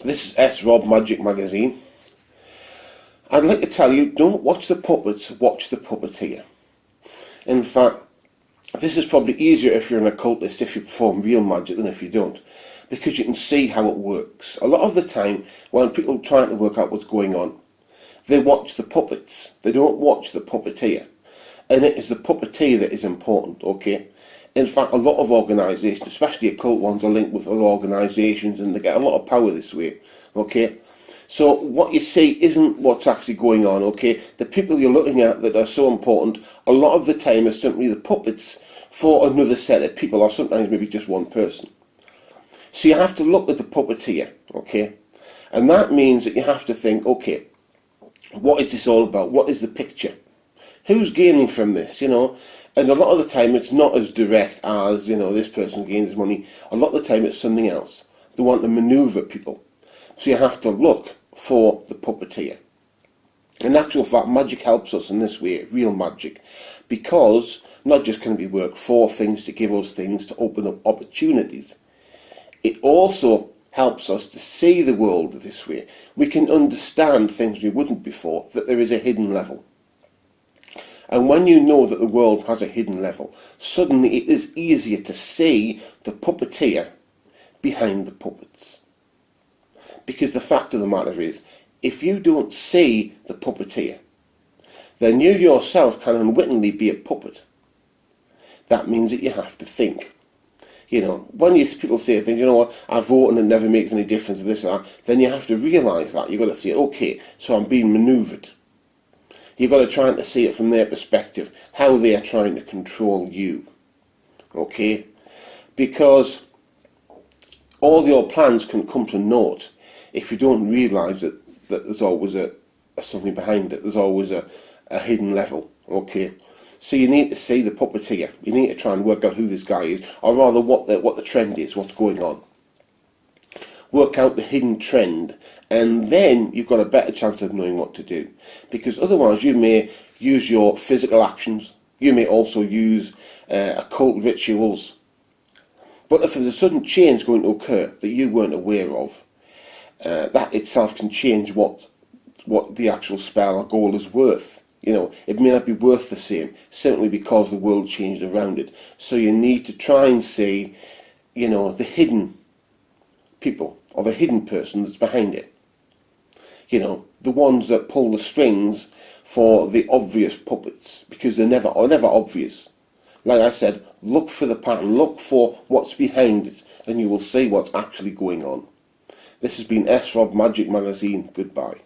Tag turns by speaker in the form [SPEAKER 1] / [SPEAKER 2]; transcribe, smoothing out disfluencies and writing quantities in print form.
[SPEAKER 1] This is S. Rob Magic Magazine. I'd like to tell you, don't watch the puppets, watch the puppeteer. In fact, this is probably easier if you're an occultist, if you perform real magic, than if you don't, because you can see how it works. A lot of the time, when people are trying to work out what's going on, they watch the puppets. They don't watch the puppeteer. And it is the puppeteer that is important, okay? In fact, a lot of organisations, especially occult ones, are linked with other organisations and they get a lot of power this way, okay? So what you see isn't what's actually going on, okay? The people you're looking at that are so important, a lot of the time are simply the puppets for another set of people, or sometimes maybe just one person. So you have to look at the puppeteer, okay? And that means that you have to think, okay, what is this all about? What is the picture? Who's gaining from this, you know? And a lot of the time it's not as direct as, you know, this person gains money. A lot of the time it's something else. They want to manoeuvre people. So you have to look for the puppeteer. In actual fact, magic helps us in this way, real magic, because not just can we work for things to give us things, to open up opportunities, it also helps us to see the world this way. We can understand things we wouldn't before, that there is a hidden level. And when you know that the world has a hidden level, suddenly it is easier to see the puppeteer behind the puppets. Because the fact of the matter is, if you don't see the puppeteer, then you yourself can unwittingly be a puppet. That means that you have to think. You know, when people say things, you know what, I vote and it never makes any difference to this or that, then you have to realise that. You've got to say, okay, so I'm being manoeuvred. You've got to try to see it from their perspective, how they are trying to control you. Okay? Because all your plans can come to naught if you don't realise that there's always a something behind it. There's always a hidden level. Okay? So you need to see the puppeteer. You need to try and work out who this guy is, or rather what the trend is, what's going on. Work out the hidden trend, and then you've got a better chance of knowing what to do. Because otherwise you may use your physical actions, you may also use occult rituals. But if there's a sudden change going to occur that you weren't aware of, that itself can change what the actual spell or goal is worth. You know, it may not be worth the same, simply because the world changed around it. So you need to try and see, you know, the hidden people, or the hidden person that's behind it. You know, the ones that pull the strings for the obvious puppets, because they're never obvious. Like I said, look for the pattern, look for what's behind it, and you will see what's actually going on. This has been S. Rob Magic Magazine. Goodbye.